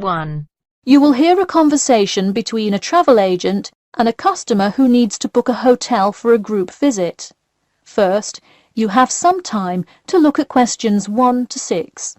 1. You will hear a conversation between a travel agent and a customer who needs to book a hotel for a group visit. First, you have some time to look at questions 1 to 6.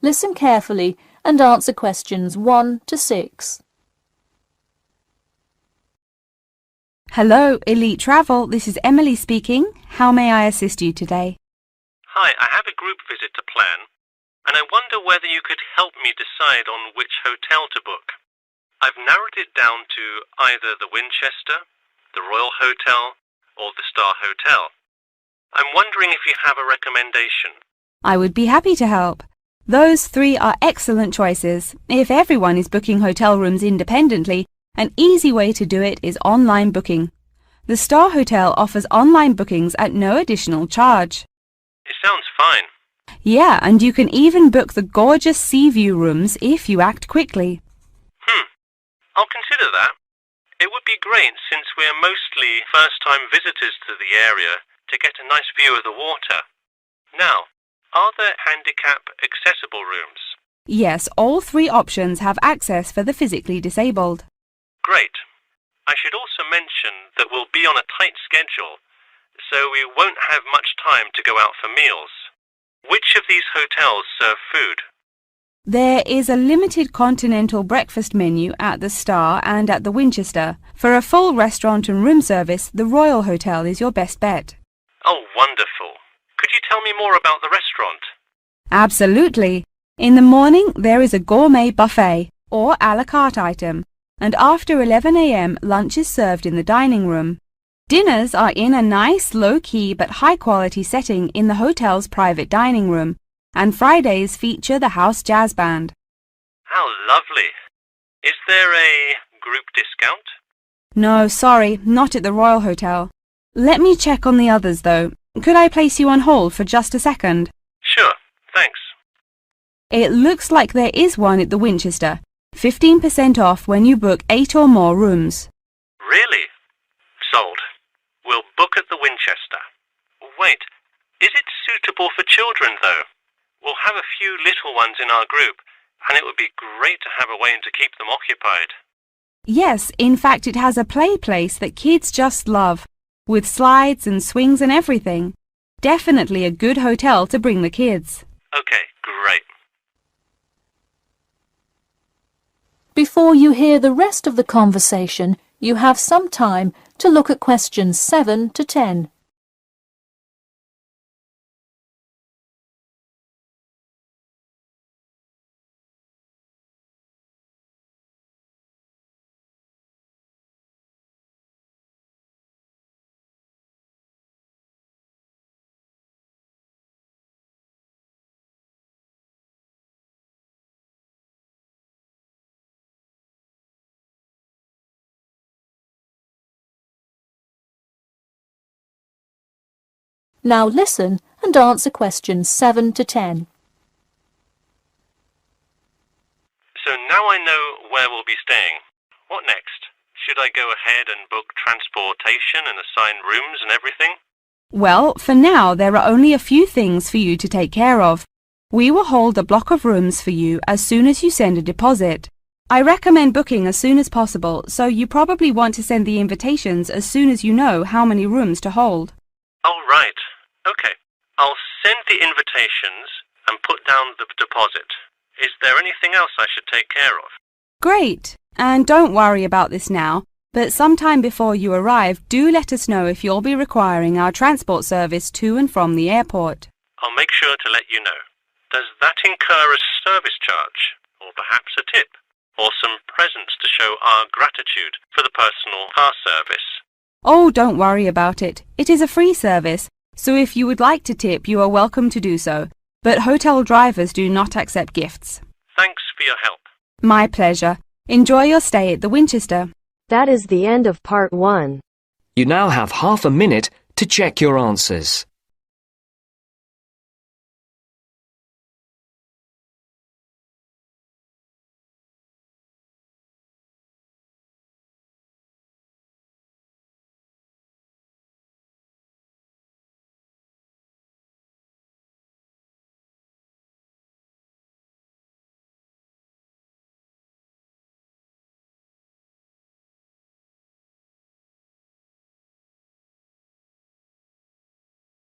Listen carefully and answer questions 1 to 6. Hello, Elite Travel. This is Emily speaking. How may I assist you today? Hi, I have a group visit to plan, and I wonder whether you could help me decide on which hotel to book. I've narrowed it down to either the Winchester, the Royal Hotel, or the Star Hotel. I'm wondering if you have a recommendation. I would be happy to help. Those 3 are excellent choices. If everyone is booking hotel rooms independently, an easy way to do it is online booking. The Star Hotel offers online bookings at no additional charge. It sounds fine. Yeah, and you can even book the gorgeous sea view rooms if you act quickly. I'll consider that. It would be great since we're mostly first-time visitors to the area to get a nice view of the water. Now, are there handicap-accessible rooms? Yes, all 3 options have access for the physically disabled. Great. I should also mention that we'll be on a tight schedule, so we won't have much time to go out for meals. Which of these hotels serve food? There is a limited continental breakfast menu at the Star and at the Winchester. For a full restaurant and room service, the Royal Hotel is your best bet. Oh, wonderful. Could you tell me more about the restaurant? Absolutely. In the morning, there is a gourmet buffet or a la carte item, and after 11 a.m. lunch is served in the dining room. Dinners are in a nice, low-key but high-quality setting in the hotel's private dining room, and Fridays feature the house jazz band. How lovely. Is there a group discount? No, sorry, not at the Royal Hotel. Let me check on the others, though. Could I place you on hold for just a second? Sure, thanks. It looks like there is one at the Winchester. 15% off when you book 8 or more rooms. Really? Sold. We'll book at the Winchester. Wait, is it suitable for children, though? We'll have a few little ones in our group, and it would be great to have a way to keep them occupied. Yes, in fact it has a play place that kids just love, with slides and swings and everything. Definitely a good hotel to bring the kids. Okay, great. Before you hear the rest of the conversation, you have some time to look at questions 7 to 10. Now listen and answer questions 7 to 10. So now I know where we'll be staying. What next? Should I go ahead and book transportation and assign rooms and everything? Well, for now there are only a few things for you to take care of. We will hold a block of rooms for you as soon as you send a deposit. I recommend booking as soon as possible, so you probably want to send the invitations as soon as you know how many rooms to hold. Oh, right. Okay. I'll send the invitations and put down the deposit. Is there anything else I should take care of? Great! And don't worry about this now, but sometime before you arrive, do let us know if you'll be requiring our transport service to and from the airport. I'll make sure to let you know. Does that incur a service charge, or perhaps a tip, or some presents to show our gratitude for the personal car service? Oh, don't worry about it. It is a free service, so if you would like to tip, you are welcome to do so. But hotel drivers do not accept gifts. Thanks for your help. My pleasure. Enjoy your stay at the Winchester. That is the end of part 1. You now have half a minute to check your answers.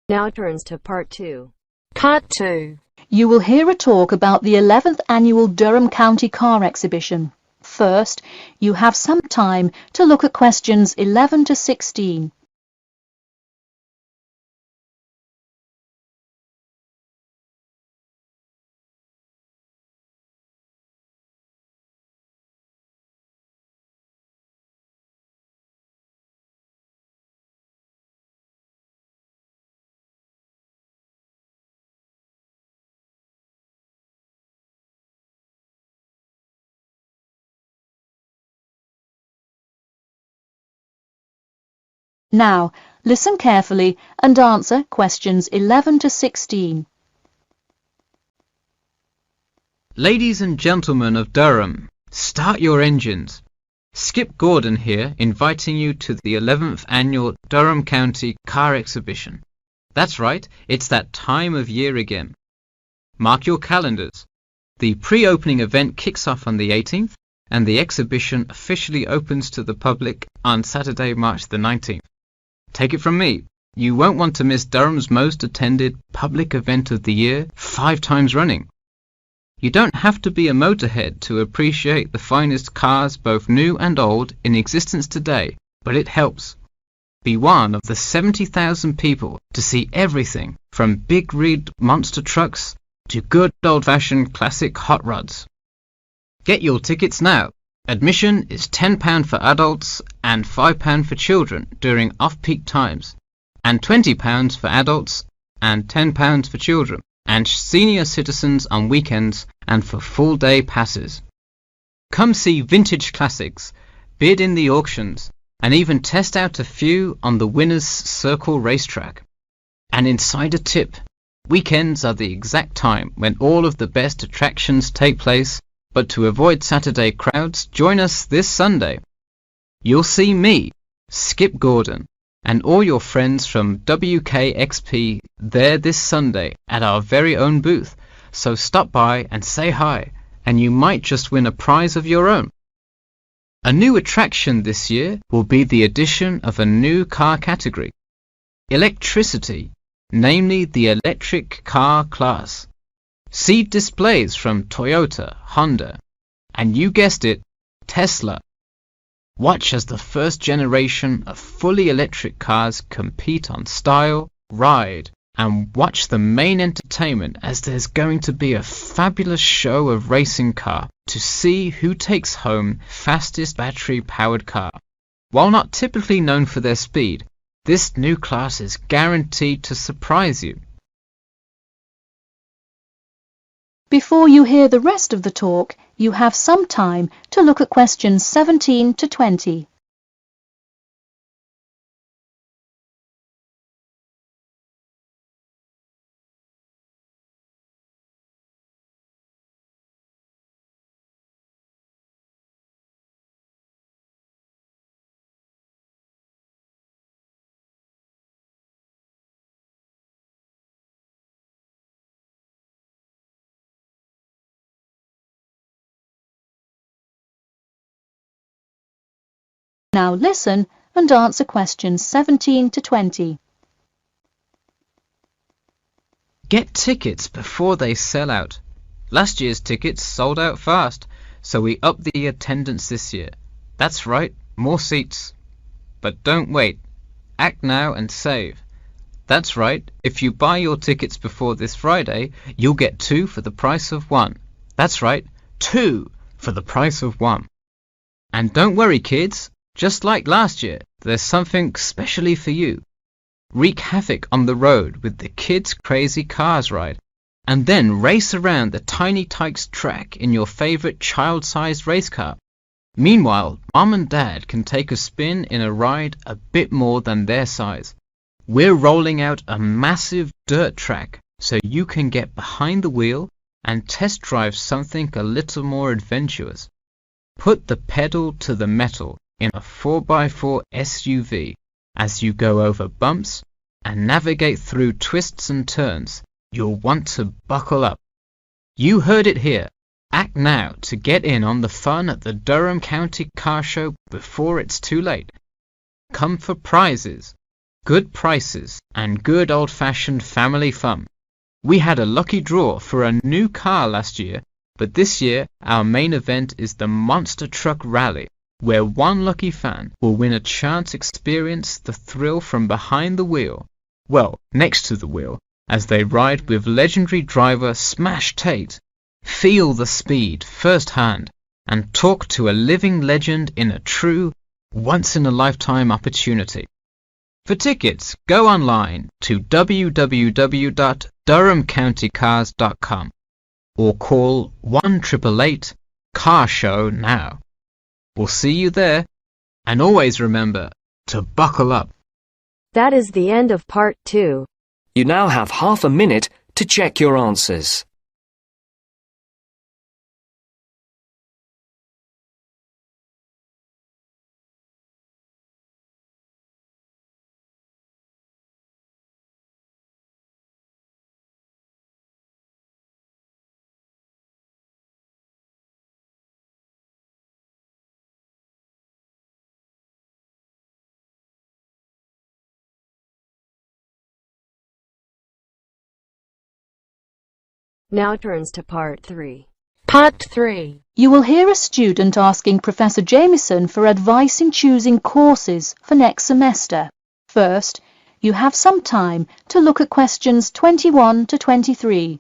Now turns to part 2. Part 2. You will hear a talk about the 11th Annual Durham County Car Exhibition. First, you have some time to look at questions 11 to 16. Now, listen carefully and answer questions 11 to 16. Ladies and gentlemen of Durham, start your engines. Skip Gordon here, inviting you to the 11th Annual Durham County Car Exhibition. That's right, it's that time of year again. Mark your calendars. The pre-opening event kicks off on the 18th, and the exhibition officially opens to the public on Saturday, March the 19th. Take it from me, you won't want to miss Durham's most attended public event of the year 5 times running. You don't have to be a motorhead to appreciate the finest cars, both new and old, in existence today, but it helps. Be one of the 70,000 people to see everything from big rig monster trucks to good old-fashioned classic hot rods. Get your tickets now. Admission is £10 for adults and £5 for children during off-peak times, and £20 for adults and £10 for children, and senior citizens on weekends and for full-day passes. Come see vintage classics, bid in the auctions, and even test out a few on the Winners' Circle racetrack. An insider tip: weekends are the exact time when all of the best attractions take place. But to avoid Saturday crowds, join us this Sunday. You'll see me, Skip Gordon, and all your friends from WKXP there this Sunday at our very own booth, so stop by and say hi, and you might just win a prize of your own. A new attraction this year will be the addition of a new car category, electricity, namely the electric car class. See displays from Toyota, Honda, and you guessed it, Tesla. Watch as the first generation of fully electric cars compete on style, ride, and watch the main entertainment as there's going to be a fabulous show of racing car to see who takes home fastest battery-powered car. While not typically known for their speed, this new class is guaranteed to surprise you. Before you hear the rest of the talk, you have some time to look at questions 17 to 20. Now listen and answer questions 17 to 20. Get tickets before they sell out. Last year's tickets sold out fast, so we upped the attendance this year. That's right, more seats. But don't wait. Act now and save. That's right, if you buy your tickets before this Friday, you'll get 2 for the price of 1. That's right, 2 for the price of 1. And don't worry, kids. Just like last year, there's something specially for you. Wreak havoc on the road with the Kids Crazy Cars ride. and then race around the Tiny Tykes track in your favourite child-sized race car. Meanwhile, Mum and Dad can take a spin in a ride a bit more than their size. We're rolling out a massive dirt track so you can get behind the wheel and test drive something a little more adventurous. Put the pedal to the metal in a 4x4 SUV as you go over bumps and navigate through twists and turns. You'll want to buckle up. You heard it here. Act now to get in on the fun at the Durham County Car Show before it's too late. Come for prizes, good prices, and good old-fashioned family fun. We had a lucky draw for a new car last year, but this year our main event is the Monster Truck Rally, where one lucky fan will win a chance to experience the thrill from behind the wheel, well, next to the wheel, as they ride with legendary driver Smash Tate. Feel the speed firsthand and talk to a living legend in a true, once-in-a-lifetime opportunity. For tickets, go online to www.durhamcountycars.com or call 1-888-CAR-SHOW now. We'll see you there, and always remember to buckle up. That is the end of part 2. You now have half a minute to check your answers. Now turns to part 3. Part 3. You will hear a student asking Professor Jameson for advice in choosing courses for next semester. First, you have some time to look at questions 21 to 23.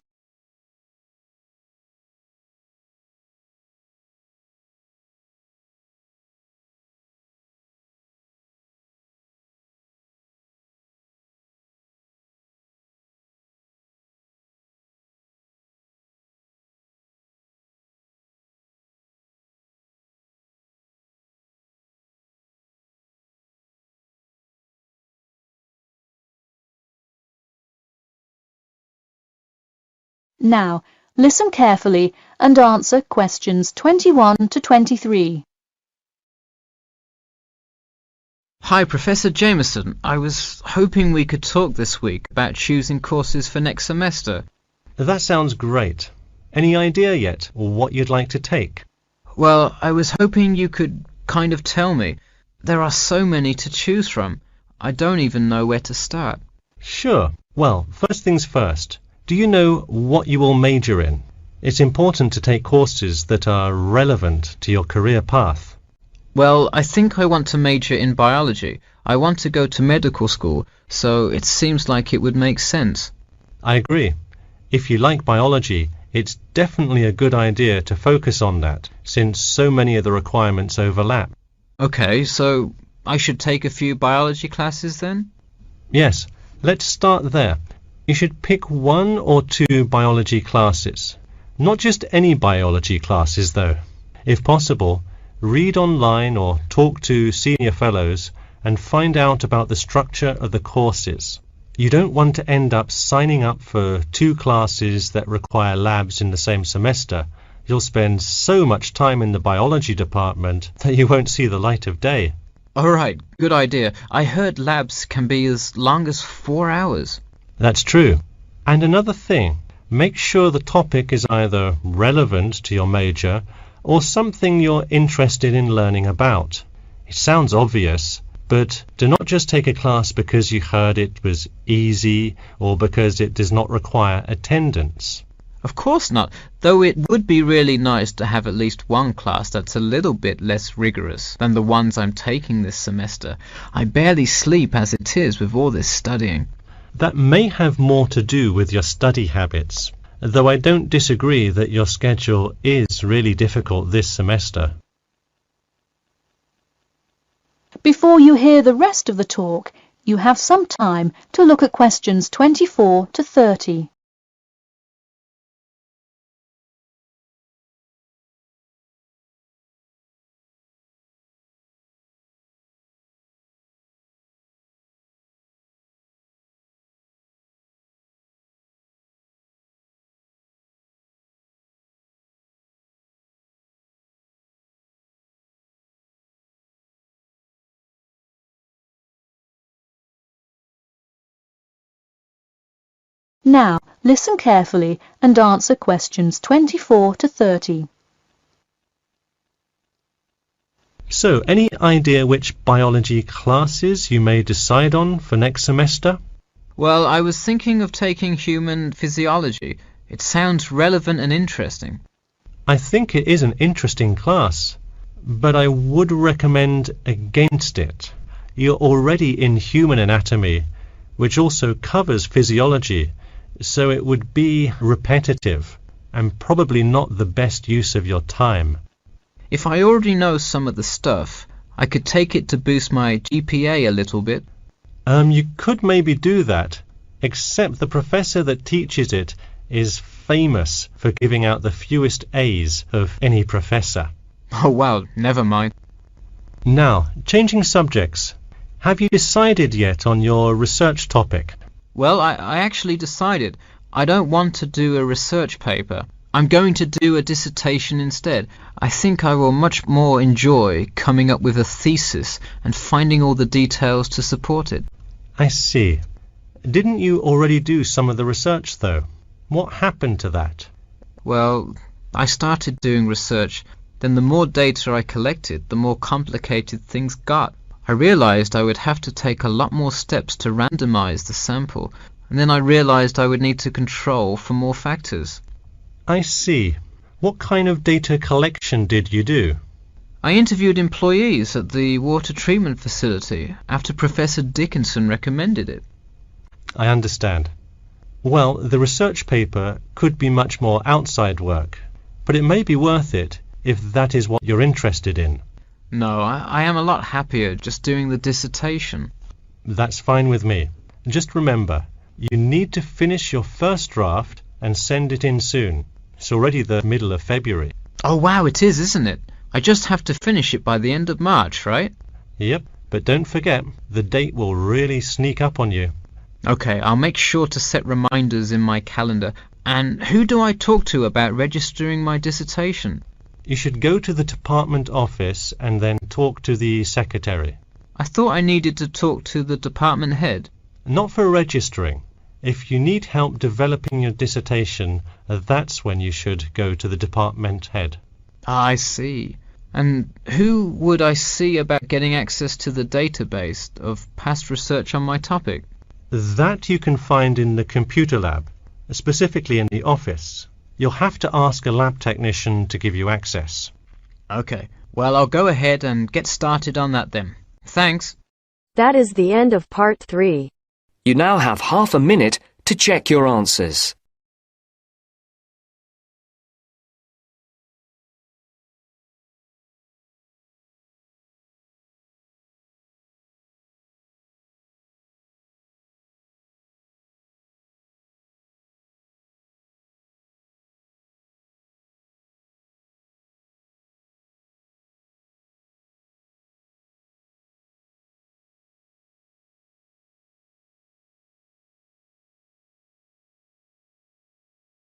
Now, listen carefully and answer questions 21 to 23. Hi, Professor Jameson. I was hoping we could talk this week about choosing courses for next semester. That sounds great. Any idea yet, or what you'd like to take? Well, I was hoping you could kind of tell me. There are so many to choose from. I don't even know where to start. Sure. Well, first things first. Do you know what you will major in? It's important to take courses that are relevant to your career path. Well, I think I want to major in biology. I want to go to medical school, so it seems like it would make sense. I agree. If you like biology, it's definitely a good idea to focus on that, since so many of the requirements overlap. Okay, so I should take a few biology classes then? Yes, let's start there. You should pick 1 or 2 biology classes. Not just any biology classes, though. If possible, read online or talk to senior fellows and find out about the structure of the courses. You don't want to end up signing up for 2 classes that require labs in the same semester. You'll spend so much time in the biology department that you won't see the light of day. All right, good idea. I heard labs can be as long as 4 hours. That's true. And another thing, make sure the topic is either relevant to your major or something you're interested in learning about. It sounds obvious, but do not just take a class because you heard it was easy or because it does not require attendance. Of course not, though it would be really nice to have at least one class that's a little bit less rigorous than the ones I'm taking this semester. I barely sleep as it is with all this studying. That may have more to do with your study habits, though I don't disagree that your schedule is really difficult this semester. Before you hear the rest of the talk, you have some time to look at questions 24 to 30. Now, listen carefully and answer questions 24 to 30. So, any idea which biology classes you may decide on for next semester? Well, I was thinking of taking human physiology. It sounds relevant and interesting. I think it is an interesting class, but I would recommend against it. You're already in human anatomy, which also covers physiology, so it would be repetitive and probably not the best use of your time. If I already know some of the stuff, I could take it to boost my GPA a little bit. You could maybe do that, except the professor that teaches it is famous for giving out the fewest A's of any professor. Oh well, never mind. Now, changing subjects. Have you decided yet on your research topic? Well, I actually decided. I don't want to do a research paper. I'm going to do a dissertation instead. I think I will much more enjoy coming up with a thesis and finding all the details to support it. I see. Didn't you already do some of the research, though? What happened to that? Well, I started doing research. Then the more data I collected, the more complicated things got. I realized I would have to take a lot more steps to randomize the sample, and then I realized I would need to control for more factors. I see. What kind of data collection did you do? I interviewed employees at the water treatment facility after Professor Dickinson recommended it. I understand. Well, the research paper could be much more outside work, but it may be worth it if that is what you're interested in. No, I am a lot happier just doing the dissertation. That's fine with me. Just remember, you need to finish your first draft and send it in soon. It's already the middle of February. Oh wow, it is, isn't it? I just have to finish it by the end of March, right? Yep, but don't forget, the date will really sneak up on you. Okay, I'll make sure to set reminders in my calendar. And who do I talk to about registering my dissertation? You should go to the department office and then talk to the secretary. I thought I needed to talk to the department head. Not for registering. If you need help developing your dissertation, that's when you should go to the department head. I see. And who would I see about getting access to the database of past research on my topic? That you can find in the computer lab, specifically in the office. You'll have to ask a lab technician to give you access. Okay, well, I'll go ahead and get started on that then. Thanks. That is the end of part 3. You now have half a minute to check your answers.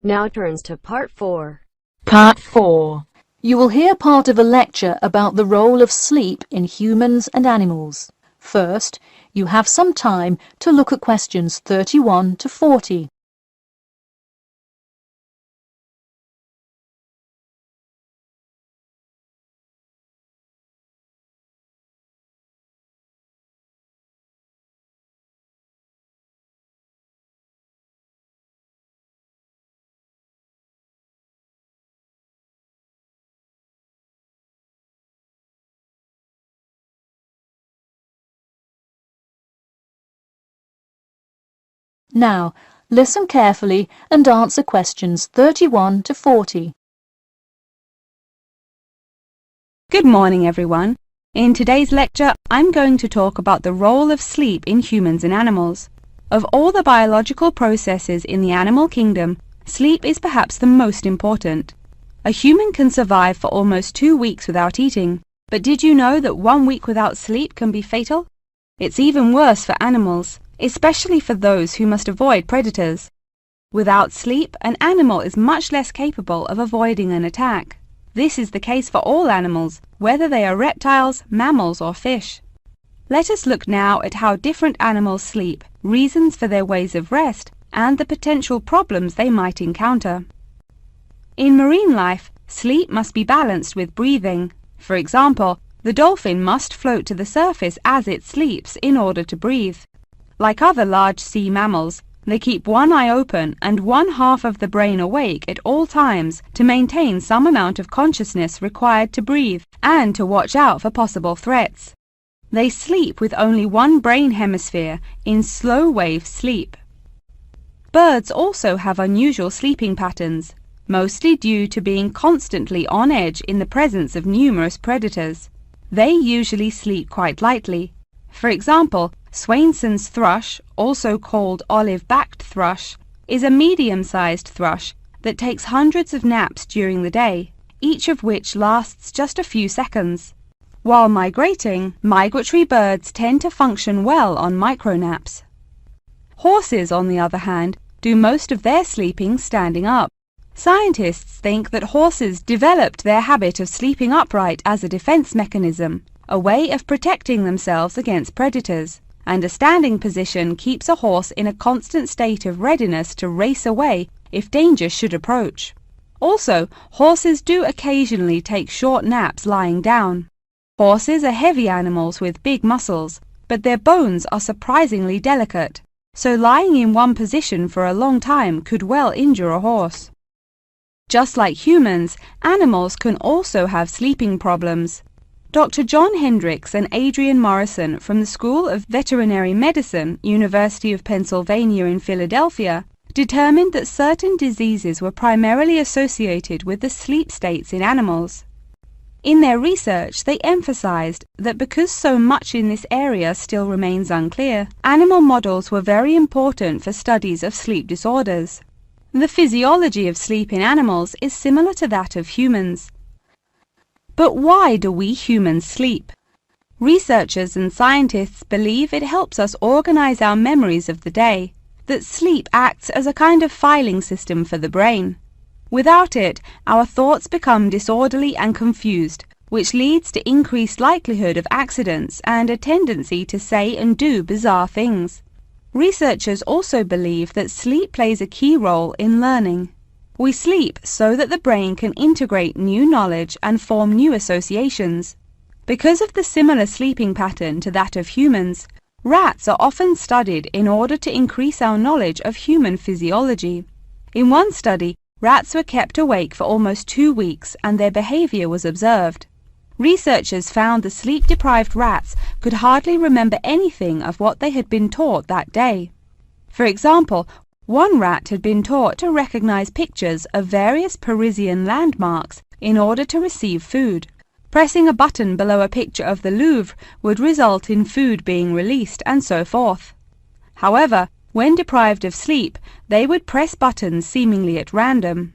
Now turns to part 4. Part 4. You will hear part of a lecture about the role of sleep in humans and animals. First, you have some time to look at questions 31 to 40. Now, listen carefully and answer questions 31 to 40. Good morning, everyone. In today's lecture, I'm going to talk about the role of sleep in humans and animals. Of all the biological processes in the animal kingdom, sleep is perhaps the most important. A human can survive for almost 2 weeks without eating, but did you know that 1 week without sleep can be fatal? It's even worse for animals, especially for those who must avoid predators. Without sleep, an animal is much less capable of avoiding an attack. This is the case for all animals, whether they are reptiles, mammals, or fish. Let us look now at how different animals sleep, reasons for their ways of rest, and the potential problems they might encounter. In marine life, sleep must be balanced with breathing. For example, the dolphin must float to the surface as it sleeps in order to breathe. Like other large sea mammals, they keep one eye open and one half of the brain awake at all times to maintain some amount of consciousness required to breathe and to watch out for possible threats. They sleep with only one brain hemisphere in slow wave sleep. Birds also have unusual sleeping patterns, mostly due to being constantly on edge in the presence of numerous predators. They usually sleep quite lightly. For example, Swainson's thrush, also called olive-backed thrush, is a medium-sized thrush that takes hundreds of naps during the day, each of which lasts just a few seconds. While migrating, migratory birds tend to function well on micronaps. Horses, on the other hand, do most of their sleeping standing up. Scientists think that horses developed their habit of sleeping upright as a defense mechanism, a way of protecting themselves against predators, and a standing position keeps a horse in a constant state of readiness to race away if danger should approach. Also, horses do occasionally take short naps lying down. Horses are heavy animals with big muscles, but their bones are surprisingly delicate, so lying in one position for a long time could well injure a horse. Just like humans, animals can also have sleeping problems. Dr. John Hendricks and Adrian Morrison from the School of Veterinary Medicine, University of Pennsylvania in Philadelphia, determined that certain diseases were primarily associated with the sleep states in animals. In their research, they emphasized that because so much in this area still remains unclear, animal models were very important for studies of sleep disorders. The physiology of sleep in animals is similar to that of humans. But why do we humans sleep? Researchers and scientists believe it helps us organize our memories of the day, that sleep acts as a kind of filing system for the brain. Without it, our thoughts become disorderly and confused, which leads to increased likelihood of accidents and a tendency to say and do bizarre things. Researchers also believe that sleep plays a key role in learning. We sleep so that the brain can integrate new knowledge and form new associations. Because of the similar sleeping pattern to that of humans, rats are often studied in order to increase our knowledge of human physiology. In one study, rats were kept awake for almost 2 weeks and their behavior was observed. Researchers found the sleep-deprived rats could hardly remember anything of what they had been taught that day. For example, one rat had been taught to recognize pictures of various Parisian landmarks in order to receive food. Pressing a button below a picture of the Louvre would result in food being released, and so forth. However, when deprived of sleep, they would press buttons seemingly at random.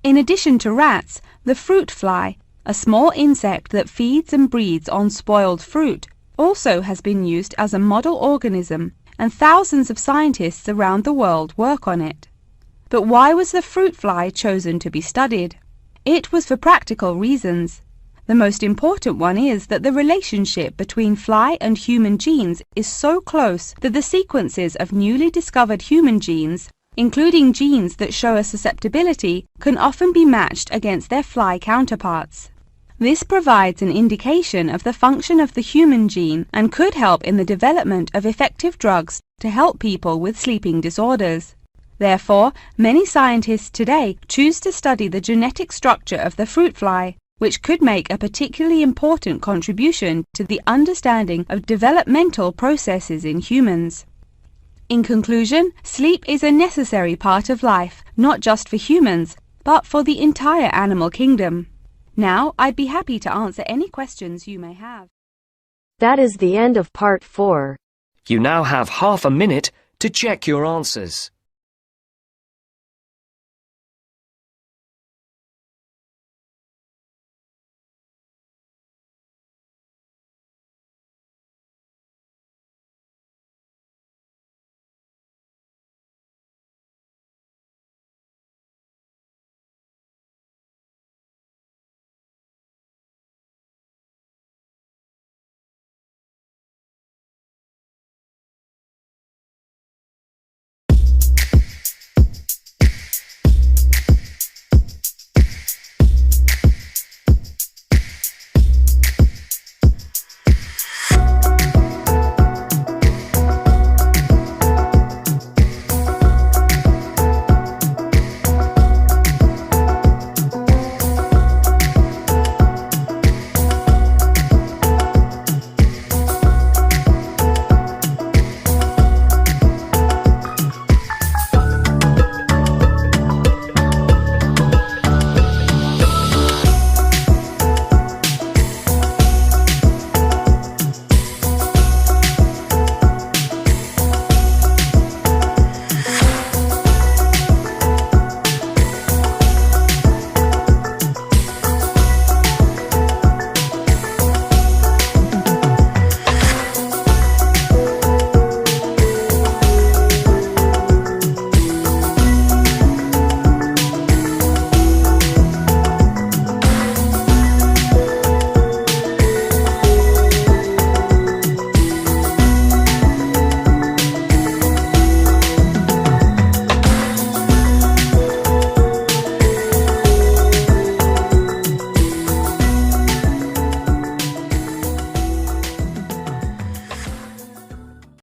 In addition to rats, the fruit fly, a small insect that feeds and breeds on spoiled fruit, also has been used as a model organism, and thousands of scientists around the world work on it. But why was the fruit fly chosen to be studied? It was for practical reasons. The most important one is that the relationship between fly and human genes is so close that the sequences of newly discovered human genes, including genes that show a susceptibility, can often be matched against their fly counterparts. This provides an indication of the function of the human gene and could help in the development of effective drugs to help people with sleeping disorders. Therefore, many scientists today choose to study the genetic structure of the fruit fly, which could make a particularly important contribution to the understanding of developmental processes in humans. In conclusion, sleep is a necessary part of life, not just for humans, but for the entire animal kingdom. Now, I'd be happy to answer any questions you may have. That is the end of part 4. You now have half a minute to check your answers.